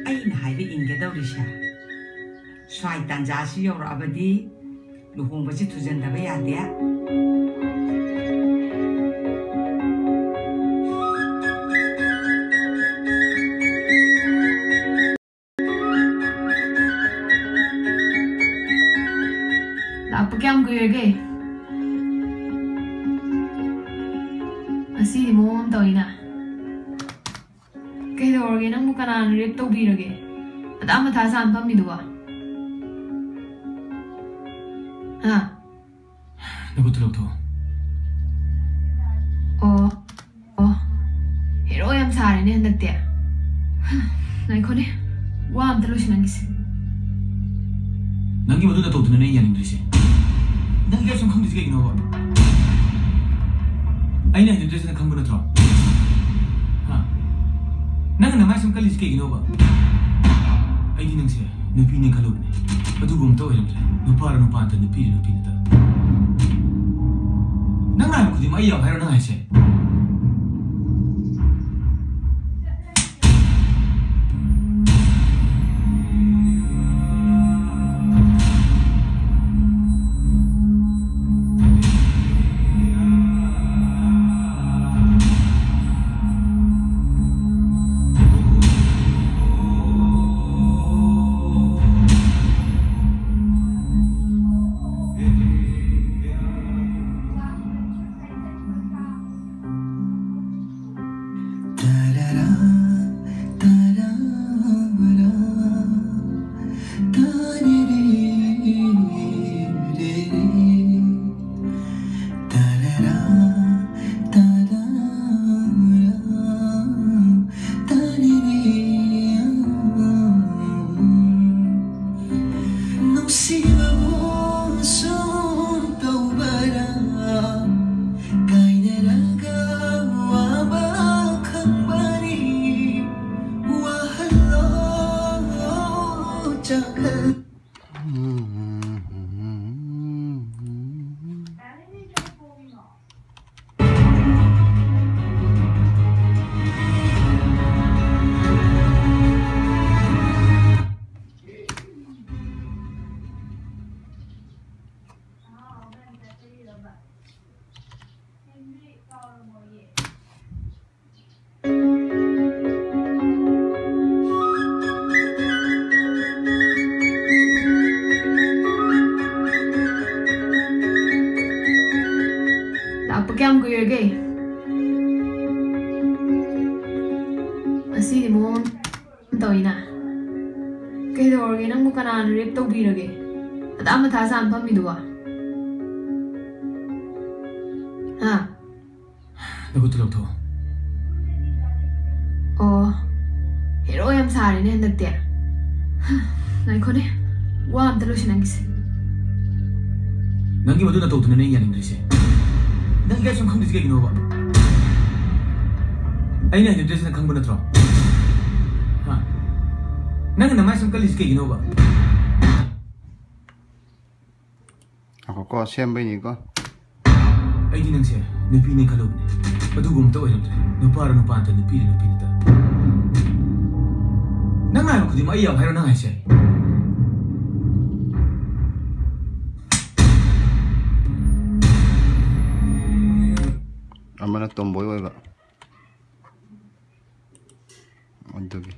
ꯑꯩꯅ ꯍꯥꯏꯕ ꯏꯟꯒꯗꯧꯔꯤꯁꯦ ꯁ꯭ꯋꯥꯏ ꯇꯥꯟꯖꯥꯁꯤ ꯌꯧꯔꯛꯑꯕꯗꯤ ꯂꯨꯍꯣꯡꯕꯁꯤ ꯊꯨꯖꯟꯗꯕ ꯌꯥꯗꯦ Apa kaya ang kuya Asi mo ang tawin na. Kaya organ ang mukha na rip to birage. At ang matasan pa midwa. Ha? Nagutulog to. Hero yung sari ni handag tiya. Nay ko ni. Wam talo siya nangis. Nangi madu na to na yan English. Nangi yung kung disgay ginawa. Ay na hindi na kang bunatro. Ha? Nangi na may isang kalis kay ginawa. Ay di nang siya. Napinig kalog ni. Patugong to ay lang. Napara ng pantan napili ta. Nangi ko di maiyaw pero nangi siya. Apa kaya ang kuya Asi mo ang tawin na. Kaya organ ang mukha na rip to birage. At ang matasan pa midwa. Ha? Nagutulog to. Hero yung sari ni handag tiya. Nay ko ni. Wam talo siya nangis. Nangi madu na to na yan English. Nangi yung kung disgay ginawa. Ay na hindi na kang bunatro. Ha? Nangi na may isang kalis kay ginawa. Ako ko, siyempre niyo ko. Ay di nang siya. Napinig kalog ni. Patugong to ay lang. Napara ng pantan napili ta. Nangayon ko di maiyaw pero nangay siya. Amana tomboy wa ba? Ondogi.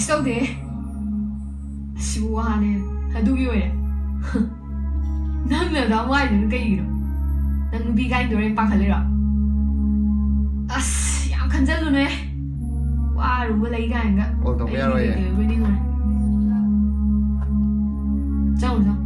Saude. Sibuhane. Hadugi oye. Nang na daw wai nang kayo. Nang bigay do rin pakalira. As, yang kanjalo na eh. Wow, wala igay nga. O to kaya oye. Pwede nga. Ciao, ciao.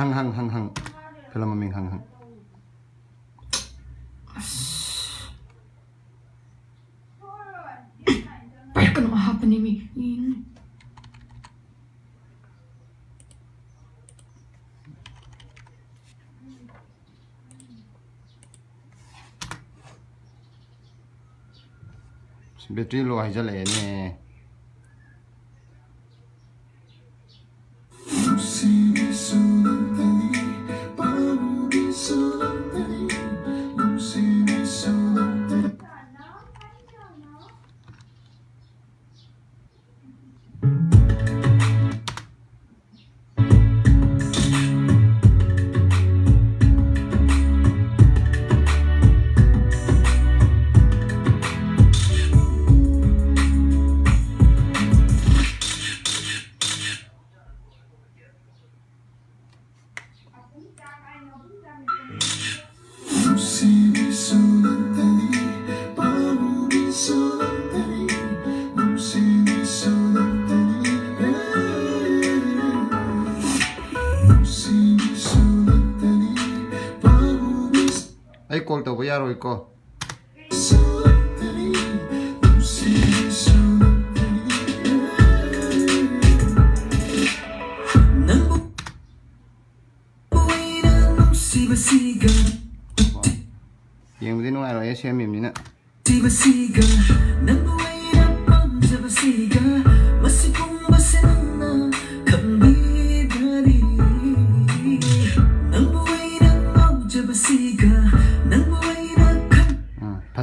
항 필름 밍 항 What gonna happen to me? Battery low है चले ने I call तो यार रोई को yang mesti nung aro ya siam mim ni na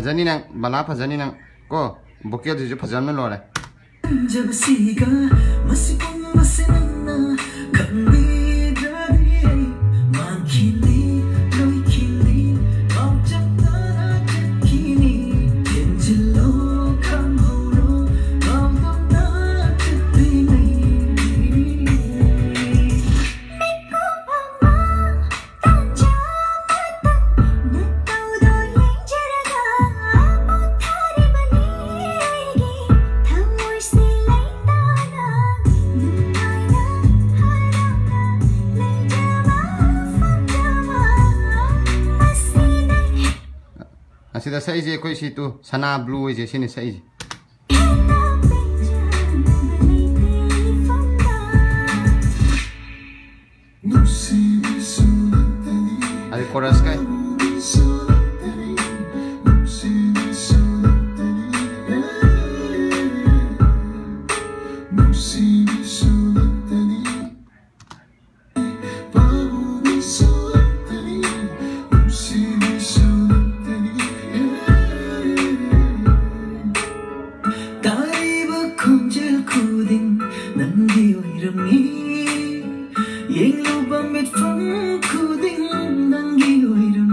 phajani nang bala phajani nang ko bokya ju phajan me lore Asida size koi situ sana blue je sini size Ada chorus kai Yang lubang mit phong kuding nang giyoy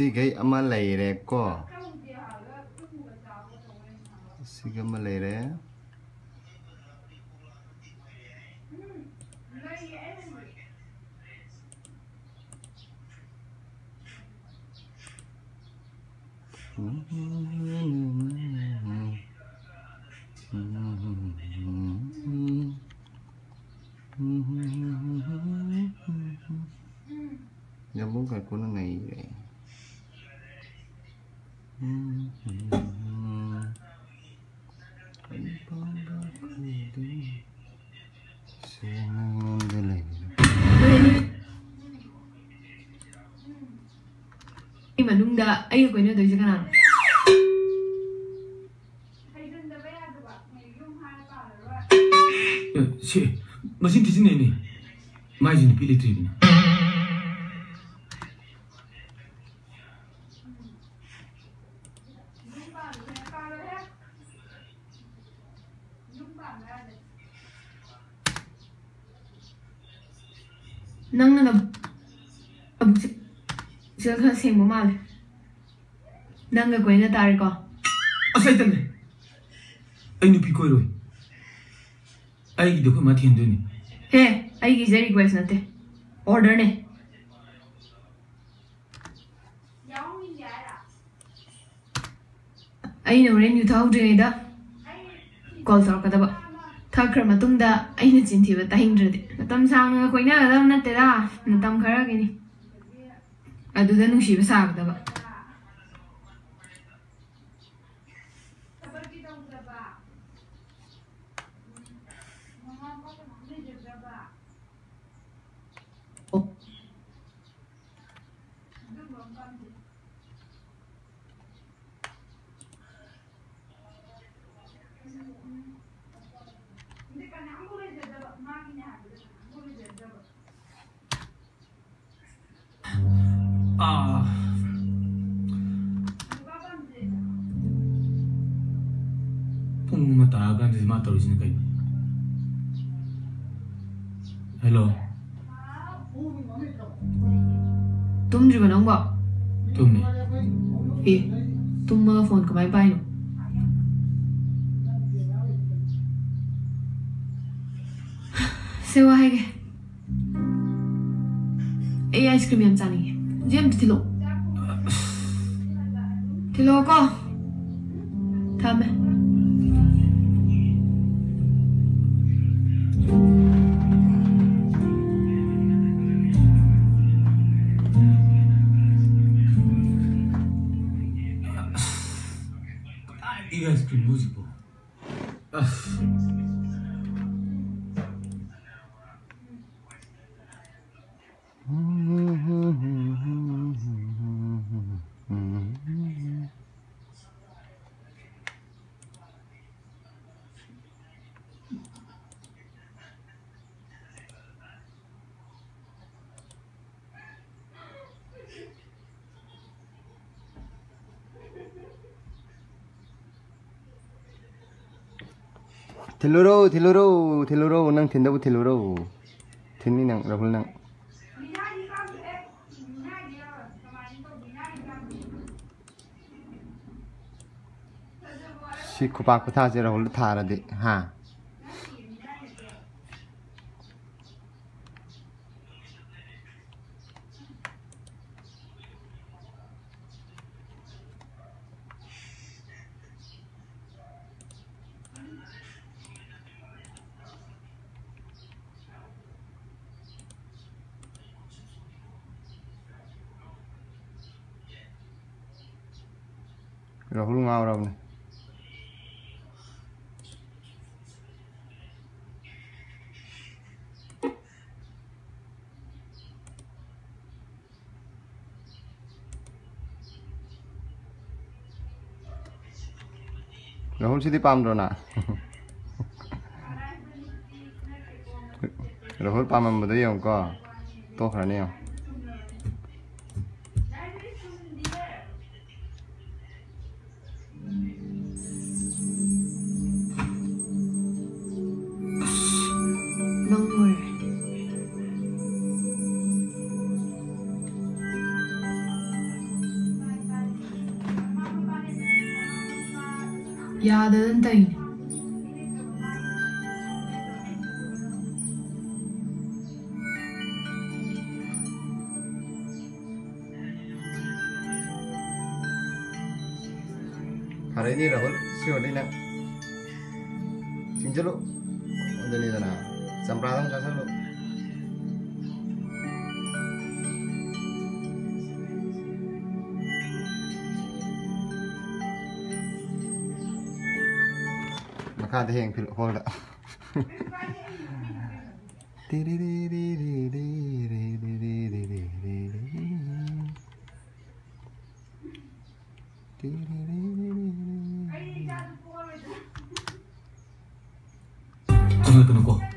Sige ama leire ko. Sige ama leire. Nyambung ke aku ngai. Ini manungda ayo kau ini tu je kan? Si, mesin di sini ni, macam ni pilih tu ni. Nang na abu siapa sih mau mal? Nang kau ini tarik kau? Asal itu ni, ayo ni pikir oi. Ayo kita kau mati hendak ni. Hey, ayo kita request nanti, order ni. Ayo orang ni tahu je dah. Call sor kata ba. Thakar matungda aina cinti ba tahindrade natam sangna koina gadam natte da natam khara gini aduda nungsi ba sabda ba Pung mata kan di mata di sini kai. Hello. तुम जो बनाऊंगा तुमने तुम मगर फोन कमाई पाए नो सेवा है के ये आइसक्रीम हम चाहेंगे जेम तिलो तिलो को था मैं ice cream music po. Tiluro nang tindaw tiluro. Tini nang rahul nang. Si kupak patha je rahul thara de ha. Rahul ngau raw ne Rahul sidi pam ro na Rahul pam am bada yong ko to khra ne ꯌꯥꯗꯗꯅ ꯇꯧꯔꯤꯅꯦ Hari ini Rahul, siapa ni nak? Sini lo, udah ni sana. Sampradam jasa lo. Maka ada yang pilih hol dah. Jangan kena kau.